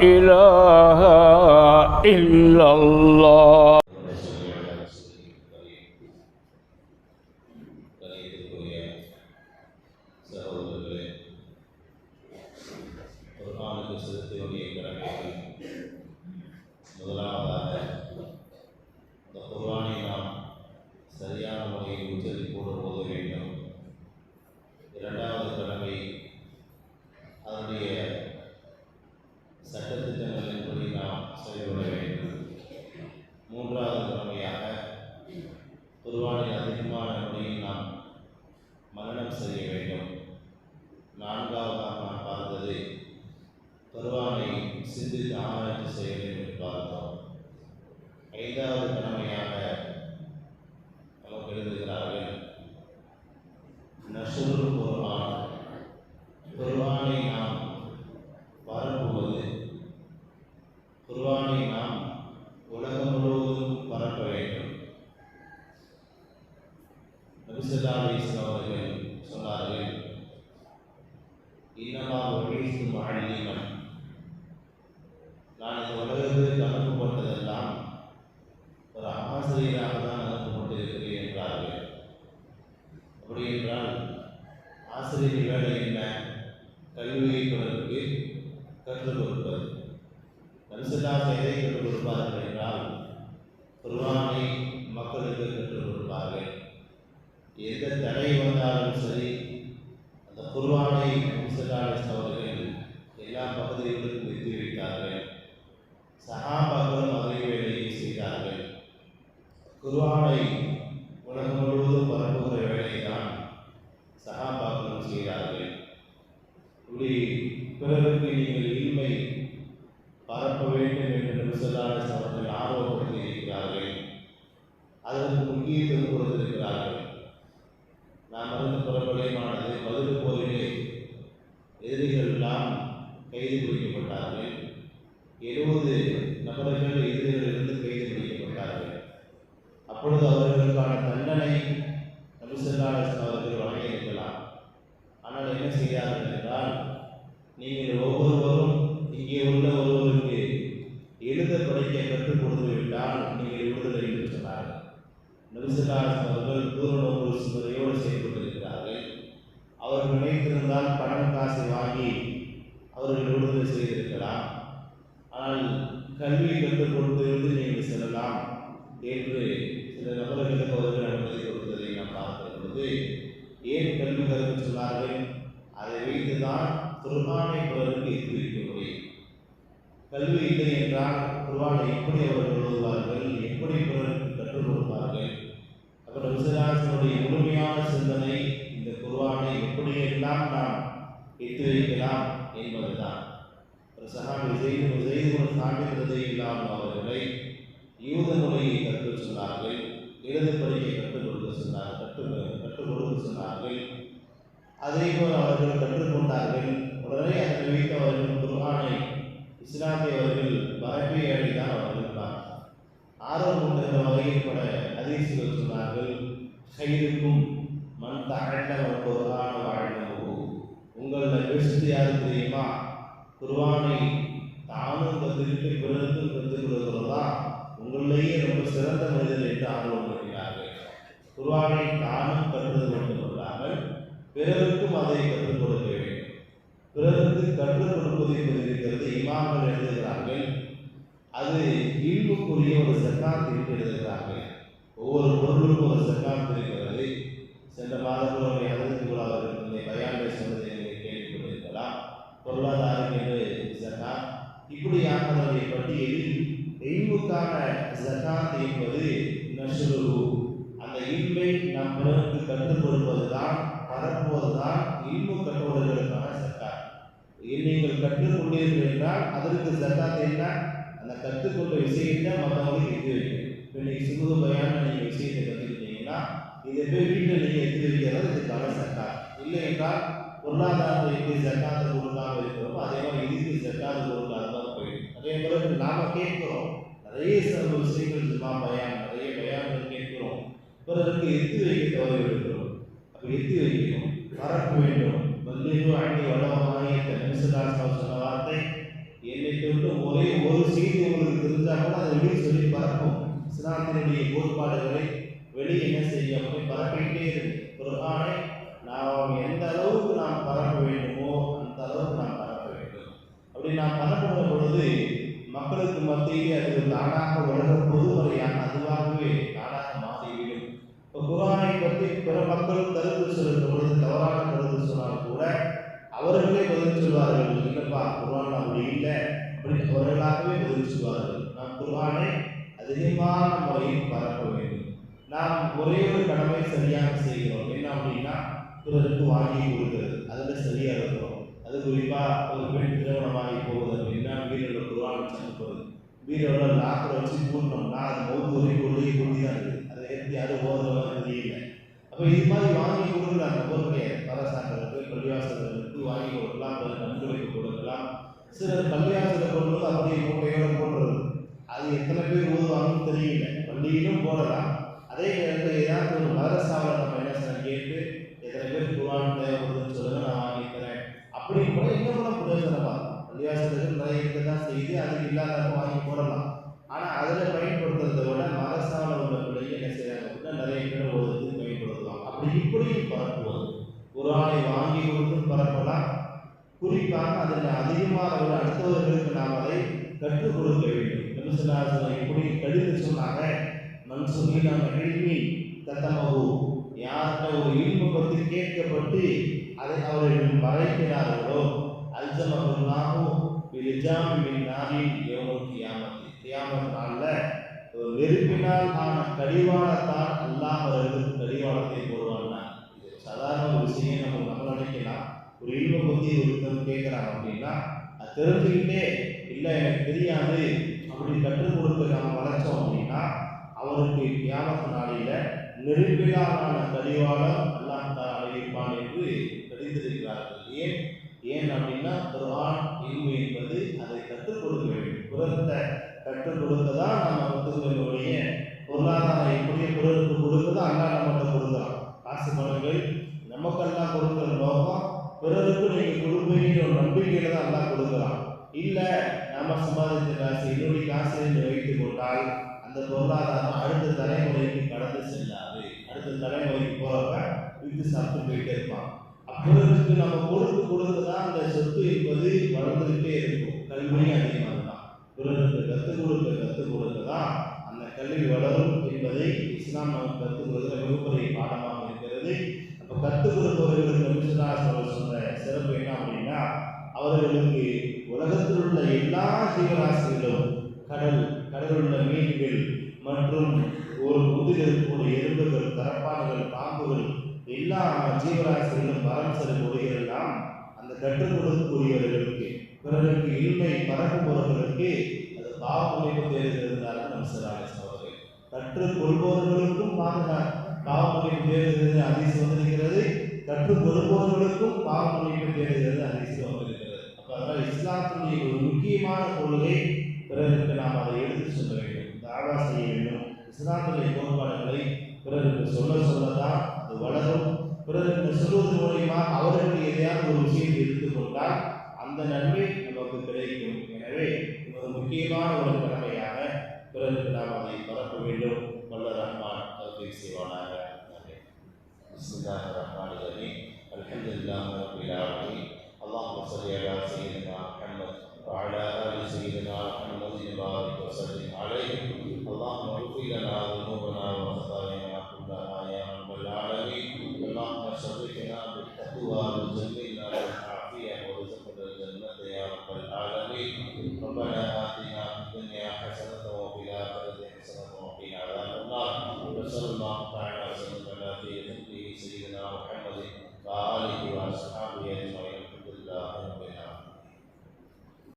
إله إلا الله. முதலாவதாக இந்த குர்ஆனை நாம் சரியான முறையில் உச்சரிப்போடு ஓத வேண்டும். இரண்டாவது கடமை அதனுடைய சட்டத்திட்டங்களின்படி நாம் செயல்பட வேண்டும். மூன்றாவது கடமையாக குர்ஆனை அதிகமான முறையில் நாம் மனனம் செய்ய வேண்டும். நான்காவதாக நாம் பார்த்தது குர்ஆனை சிந்தித்து ஆராய்ச்சி செய்ய வேண்டும் என்று பார்த்தோம். ஐந்தாவது கடமையாக நமக்கு எழுதுகிறார்கள் நஷ்ருல் குர்ஆன், குர்ஆனை நாம் பரப்புவது, குர்ஆனை நாம் உலகம் முழுவதும் பரப்ப வேண்டும். நபி ஸல்லல்லாஹு அலைஹி வஸல்லம் அவர்கள் சொன்னார்கள், இன்னமா உபீஸ்து முஅல்லிமன், நான் இந்த உலகத்திற்கு அனுப்பப்பட்டதெல்லாம் ஒரு ஆசிரியராக தான் அனுப்பப்பட்டிருக்கிறேன் என்றார்கள். அப்படி என்றால் ஆசிரியர் வேலை என்ன? கல்வியை பிறருக்கு கற்றுக் கொடுப்பது. நபிஸல்லாஹு எதை கற்றுக் கொடுப்பார்கள் என்றால் குர்ஆனை மக்களுக்கு கற்றுக் கொடுப்பார்கள். எந்த தடை வந்தாலும் சரி அந்த குர்ஆனை நபிஸல்லாஹு அவர்கள் எல்லா பகுதிகளுக்கும் எத்தி வைத்தார்கள். சஹாபாக்களும் அதே வேலையை செய்தார்கள். குர்ஆனை உலகம் முழுவதும் பரப்புகிற வேலையை தான் சஹாபாக்களும் செய்தார்கள். இப்படி பிறருக்கு நீங்கள் இல்மை பரப்ப வேண்டும் என்று நபி ஸல்லல்லாஹு அலைஹி வஸல்லம் ஆர்வப்படுத்தி இருக்கிறார்கள். அதற்கு முக்கியத்துவம் கொடுத்திருக்கிறார்கள். நாம் அறிந்த பிரபலமானது பதில் போரிலே எதிரிகள் எல்லாம் கைது பிடிக்கப்பட்டார்கள். 70 நபர்கள் எதிரிகளிலிருந்து கைது பிடிக்கப்பட்டார்கள். அப்பொழுது அவர்களுக்கான தண்டனை நபி ஸல்லல்லாஹு அலைஹி வஸல்லம் அவர்கள் வழங்கியிருக்கலாம். ஆனால் என்ன செய்தார்கள் என்றால், நீங்கள் ஒவ்வொருவரும் இங்கே உள்ள ஒருவருக்கு எழுத படிக்க கற்றுக் கொடுத்து விட்டால் நீங்கள் விடுதலை என்று சொன்னார்கள். நபி ஸல்லல்லாஹு அலைஹி வஸல்லம் அவர்கள் தூரநோக்கு சிந்தனையோடு செயல்பட்டிருக்கிறார்கள். அவர்கள் நினைத்திருந்தால் பணம் காசை வாங்கி அவர்கள் விடுதலை செய்திருக்கலாம். ஆனால் கல்வி கற்றுக் கொடுத்திருந்து நீங்கள் செல்லலாம் என்று சில நபர்களுக்கு அவர்கள் அனுமதி கொடுத்ததை நாம் பார்க்கிற பொழுது, ஏன் கல்வி கற்க சொன்னார்கள்? அதை வைத்துதான் குர்ஆனை பிறருக்கு எத்தி வைக்க முடியும். கல்வி இல்லை என்றால் குர்ஆனை எப்படி அவர்கள் ஓதுவார்கள்? எப்படி பிறருக்கு கற்றுக் கொடுப்பார்கள்? அப்போ நபி ஸல்லல்லாஹு அலைஹி வஸல்லம் முழுமையான சிந்தனை இந்த குர்ஆனை எப்படியெல்லாம் நாம் எத்தி வைக்கலாம் என்பதுதான். ஒரு சஹாபி ஸெய்த் சாபித் ரலியல்லாஹு அவர்களை யூத மொழியை கற்றுக் சொன்னார்கள், எழுத படிக்க கற்றுக் கொடுக்க சொன்னார்கள். அதே போல் அவர்கள் கற்றுக்கொண்டார்கள். உடனே அதனை வைத்து அவர்கள் குர்ஆனை இஸ்லாத்தை அவர்கள் பரப்பி அடைந்தான் அவர்கள் ஆர்வம் கொண்ட வகையில் பட ஹதீஸ்கள் சொன்னார்கள், ஹைருக்கும் மன் தஅல்லம குர்ஆன வஅல்லமஹு, உங்களில் பெஸ்ட் யாரு தெரியுமா? குர்ஆனை தானும் கற்றுக்கிட்டு பிறருக்கும் கற்றுக் கொடுக்கிறதா உங்களிலேயே ரொம்ப சிறந்த மனிதர் என்று ஆர்வம் கொள்கிறார்கள். குர்ஆனை தானும் கற்றுவது மட்டுமல்லாமல் பிறருக்கும் அதை கற்றுக் கொடுக்க வேண்டும். பிறருக்கு கற்றுக் கொடுப்பது என்பது இருக்கிறது. இமாம்கள் எழுதுகிறார்கள், அது இல்முக்குரிய ஒரு ஸகாத் என்று எழுதுகிறார்கள். ஒவ்வொரு பொருளுக்கும் ஒரு ஸகாத் இருக்கிறது. சென்ற மாதங்களுடைய ஹதரத்துல் அவர்கள் பயானை சொன்னதை நீங்கள் கேள்விப்பட்டிருக்கலாம். பொருளாதாரம் என்று ஸகாத், இப்படியாக அதனுடைய பட்டியலில் இல்முக்கான ஸகாத் என்பது நஷ்ருஹு, அந்த இல்மை நம் பிறருக்கு கற்றுக் கொடுப்பதுதான், பரப்புவதுதான் இல்மு கற்றவர்களுக்கான ஸகாத். நீங்கள் கற்றுக்கொண்டீர்கள் என்றால் அதற்கு ஸகாத் என்ன? அந்த கற்றுக்கொண்ட விஷயத்தை மற்றவங்களுக்கு எத்தி வைக்கணும். இப்போ நீங்கள் சுகுது பயான நீங்கள் விஷயத்தை கற்றுக்கிட்டீங்கன்னா இதை போய் வீட்டில் நீங்கள் எத்தி வைக்கிறது இதுக்கான ஸகாத். இல்லை என்றால் பொருளாதாரத்தை எப்படி ஸகாத்தை கொடுக்காம இருக்கிறோமோ அதே மாதிரி இதுக்கு ஸகாத் கொடுக்காத போயிடும். அதே மாதிரி நாம் கேட்கிறோம் நிறைய விஷயங்கள் சும்மா நிறைய பயான்கள் கேட்கிறோம், பிறருக்கு எத்தி வைக்க தவறி இருக்கிறோம். அப்போ எத்தி வைக்கணும், பரப்ப வேண்டும். வல்லிகு அணி வளமாகிய நபி ஸல்லல்லாஹு அலைஹி வஸல்லம் சொன்ன வார்த்தை, என்னை தொட்டு இருந்தால் கூட அதை வெளியே சொல்லி பரப்பும். இஸ்லாத்தினுடைய கோட்பாடுகளை வெளியே என்ன செய்யும் அப்படி பரப்பிக்கிட்டே இருக்கு. குர்ஆனை நாம் எந்த அளவுக்கு நாம் பரப்ப வேண்டுமோ அந்த அளவுக்கு நாம் பரப்ப வேண்டும். அப்படி நாம் பரப்புகிற பொழுது மக்களுக்கு மத்தியிலே அது தானாக உலக பொதுமறையான அதுவாகவே தானாக மாறிவிடும். இப்போ குர்ஆனை பற்றி பிற மக்கள் கருத்து சொல்லுகிற பொழுது தவறான கருத்து சொன்னால் கூட அவர்களே பதில் சொல்வார்கள், இல்லைப்பா குர்ஆன் அப்படி இல்லை அப்படி அவர்களாகவே பதில் சொல்வார்கள். நாம் குர்ஆனை அதிகமான முறையில் பரப்ப வேண்டும். நாம் ஒரே ஒரு கடமை சரியாக செய்கிறோம். என்ன அப்படின்னா பிறருக்கு வாங்கி கொடுக்கிறது, அதில் சரியாக இருக்கிறோம். அது குறிப்பாக ஒரு பெண் திருமணமாகி போகுது அப்படின்னா வீரர்கள் குர்ஆன் வச்சு அனுப்புறது. வீரர்கள் லாக்கரை வச்சு கூட்டணும்னா அது மௌத்து வரை கொள்ளையை கொண்டு தான் இருக்குது. அதை ஏற்றி யாரும் ஓதுறவங்க தெரியல. அப்போ இது மாதிரி வாங்கி கொடுக்குறாங்க நபர் கிடையாது. பரசாக்களுக்கு பள்ளிவாசல்களுக்கு வாங்கி கொடுக்கலாம், நண்பர்களுக்கு கொடுக்கலாம். சிலர் பள்ளிவாசலை கொண்டு வந்து அப்படியே மூட்டையோடு போடுறது. அது எத்தனை பேர் ஓதுவாங்கன்னு தெரியல. பள்ளியிலும் போடலாம். அதே நேரத்தில் ஏதாவது ஒரு மதரசாவில் நம்ம என்ன செய்யணும் கேட்டு எத்தனை பேர் குர்ஆன் தேவைப்படுதுன்னு சொல்லுங்க, நான் வாங்கி தரேன் அப்படி கூட இன்னும் கூட பிரயோஜனமா இருக்கும். பள்ளிவாசல்கள் நிறைய இருக்க தான் செய்து அதுக்கு இல்லாதப்ப வாங்கி போடலாம். ஆனால் அதில் பயன்படுத்துறதை விட மதரசாவில் உள்ள பிள்ளைங்க என்ன செய்யறாங்க அப்படின்னா நிறைய பேர் ஓதுறதுக்கு பயன்படுத்துவாங்க. அப்படி இப்படியும் பரப்புவது குர்ஆனை வாங்கி கொடுத்து பரப்பலாம். குறிப்பாக அதில் அதிகமாக ஒரு அடுத்தவர்களுக்கு நாம் அதை கற்றுக் கொடுக்க வேண்டும். எப்படி கடிந்து சொன்னாங்க, மன்சுமி நம்ம எழுப்பி தத்தமகு யார்கிட்ட ஒரு இல்மு பற்றி கேட்கப்பட்டு அதை அவர்கள் மறைக்கிறார்களோ அல்ஜமகுல்லாஹு பிலிஜாமின் நாளில் யௌமுல் கியாமத்தி கியாமத் நாளில் ஒரு நெருப்பினால் ஆன கடிவாளத்தால் அல்லாஹ் அவர்களுக்கு கடிவாளத்தை போடுவாங்க. இது சாதாரண ஒரு விஷயம் நம்ம நினைக்கலாம். ஒரு இல்மு பற்றி ஒருத்தர் கேட்குறாங்க அப்படின்னா அது தெரிஞ்சுக்கிட்டே இல்லை எனக்கு தெரியாது அப்படி கற்றுக் கொடுக்க நாம் வளர்த்தோம் அப்படின்னா அவருக்கு கியாமத் நாளில் நெருப்பிலான கடிவாளம் அல்லாஹ் அடையிருப்பான் என்று தெரிந்திருக்கிறார்கள். ஏன் அப்படின்னா குர்ஆன் இல்மு என்பது அதை கற்றுக் கொடுக்க வேண்டும். பிறர்கிட்ட கற்றுக் கொடுக்க தான் நம்ம கற்றுக்கொள்ளுடைய பொருளாதாரம் எப்படி பிறருக்கு கொடுக்கதான் அல்லாஹ் நம்மகிட்ட கொடுக்குறான். காசு பணங்கள் நமக்கெல்லாம் கொடுக்குற நோக்கம் பிறருக்கு நீங்கள் கொடுப்பீங்கிற ஒரு நம்பிக்கையில தான் அல்லாஹ் கொடுக்குறான். இல்லை நம்ம சம்பாதித்த காசு என்னுடைய காசு என்று வைத்துக் கொண்டால் அந்த பொருளாதாரம் அடுத்த தலைமுறைக்கு கடந்து செல்லாது. அடுத்த தலைமுறைக்கு போறப்ப விட்டு சாப்பிட்டு போயிட்டே இருப்பான். பிறருக்கு நம்ம கொடுத்து தான் அந்த சொத்து என்பது வளர்ந்துகிட்டே இருக்கும். கல்வியும் அதிகமாக தான். பிறருக்கு கற்றுக் கொடுக்க தான் அந்த கல்வி வளரும் என்பதை இஸ்லாம் நமக்கு கற்றுக் கொடுக்கிற மிகப்பெரிய பாடமாக இருக்கிறது. அப்போ கற்றுக் கொடுப்பவர்களுக்கு சொன்ன சிறப்பு என்ன அப்படின்னா அவர்களுக்கு உலகத்தில் உள்ள எல்லா ஜீவராசிகளும் கடலில் உள்ள மீன்கள் மற்றும் ஒரு முதில் இருக்கக்கூடிய எறும்புகள், கரப்பான்கள், பாம்புகள் எல்லா ஜீவராசிகளும் மரம் செல்லக்கூடியவெல்லாம் அந்த கற்றுக் கொடுக்கக்கூடியவர்களுக்கு பிறருக்கு இல்மை பரப்புபவர்களுக்கு அது பாவமளிப்பு தேர்தல் அவர்கள் கற்றுக் கொள்பவர்களுக்கும் பாவமளிப்பு தேர்தல் அதிர்ச்சி வந்திருக்கிறது. கற்றுக் கொடுப்பவர்களுக்கும் பாவமளிப்பு தேர்தல் அதிர்ச்சி வந்திருக்கிறது. அப்போ அதனால் இஸ்லாத்தினுடைய ஒரு முக்கியமான கொள்கை பிறருக்கு நாம் அதை எடுத்து சொல்ல வேண்டும், தாவா செய்ய வேண்டும். இஸ்லாத்துடைய கோட்பாடுகளை பிறருக்கு சொல்லதான் அது வளரும். பிறருக்கு சொல்வது மூலியமாக அவர்கள் எதையாவது ஒரு விஷயத்தை எடுத்துக்கொண்டால் அந்த நன்மை